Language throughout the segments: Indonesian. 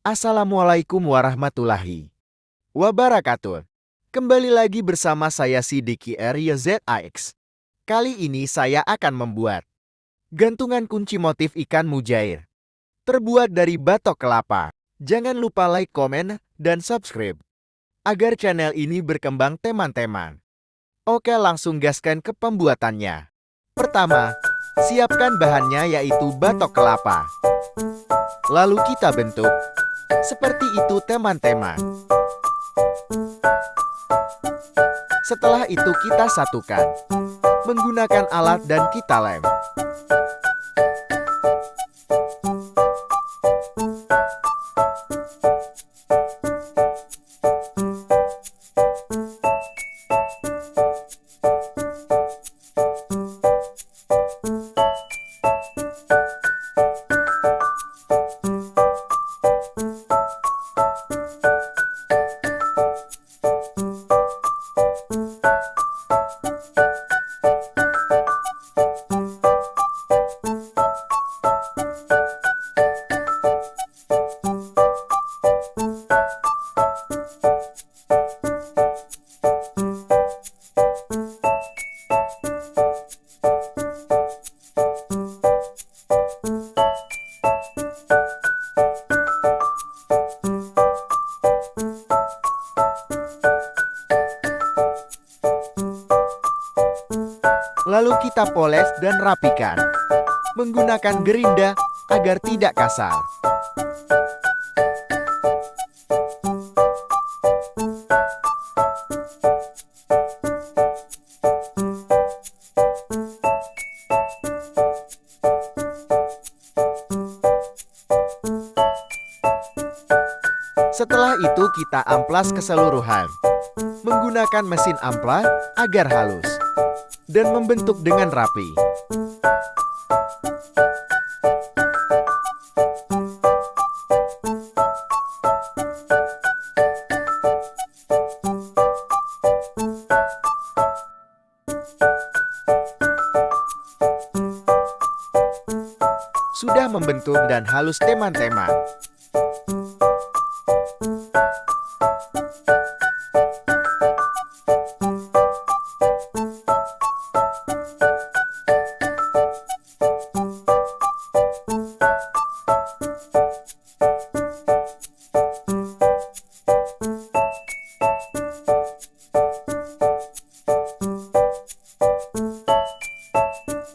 Assalamualaikum warahmatullahi wabarakatuh. Kembali lagi bersama saya Sidiki Arya ZAX. Kali ini saya akan membuat gantungan kunci motif ikan mujair terbuat dari batok kelapa. Jangan lupa like, komen, dan subscribe agar channel ini berkembang teman-teman. Oke, langsung gaskan ke pembuatannya. Pertama, siapkan bahannya yaitu batok kelapa. Lalu kita bentuk seperti itu teman-teman. Setelah itu kita satukan menggunakan alat dan kita lem. Lalu kita poles dan rapikan menggunakan gerinda agar tidak kasar. Setelah itu kita amplas keseluruhan menggunakan mesin amplas agar halus dan membentuk dengan rapi. Sudah membentuk dan halus teman-teman.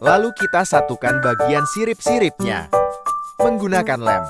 Lalu kita satukan bagian sirip-siripnya menggunakan lem.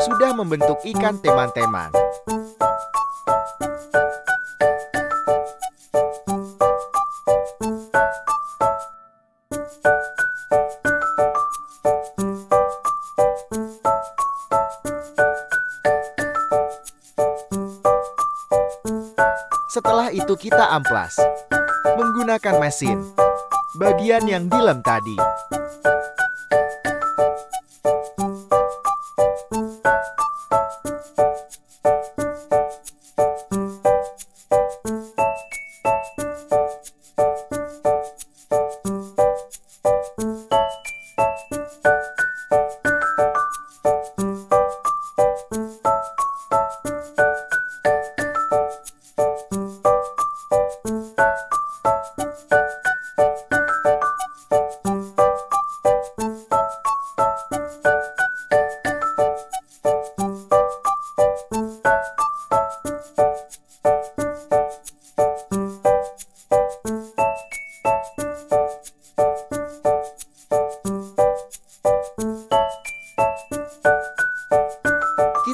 Sudah membentuk ikan teman-teman. Setelah itu kita amplas menggunakan mesin bagian yang dilem tadi.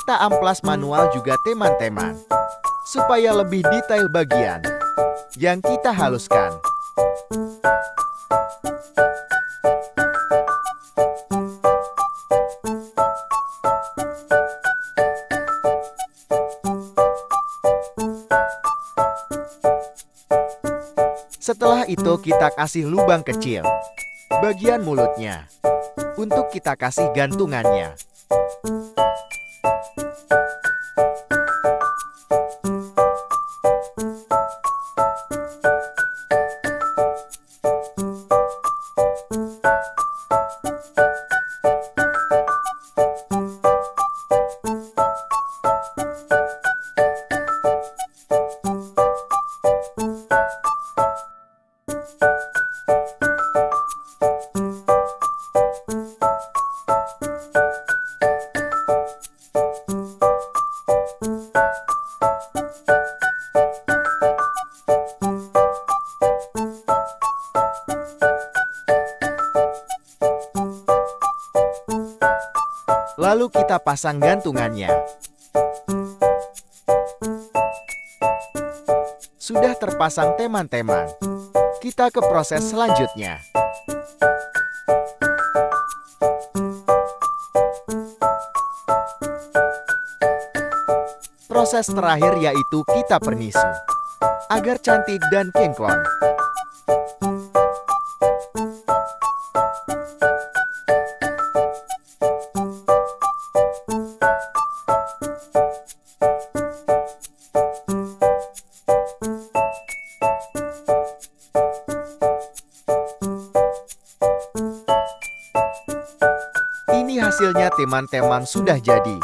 Kita amplas manual juga teman-teman, supaya lebih detail bagian yang kita haluskan. Setelah itu kita kasih lubang kecil bagian mulutnya untuk kita kasih gantungannya. Lalu kita pasang gantungannya. Sudah terpasang teman-teman. Kita ke proses selanjutnya. Proses terakhir yaitu kita pernisu agar cantik dan kinclong. Ini hasilnya teman-teman sudah jadi.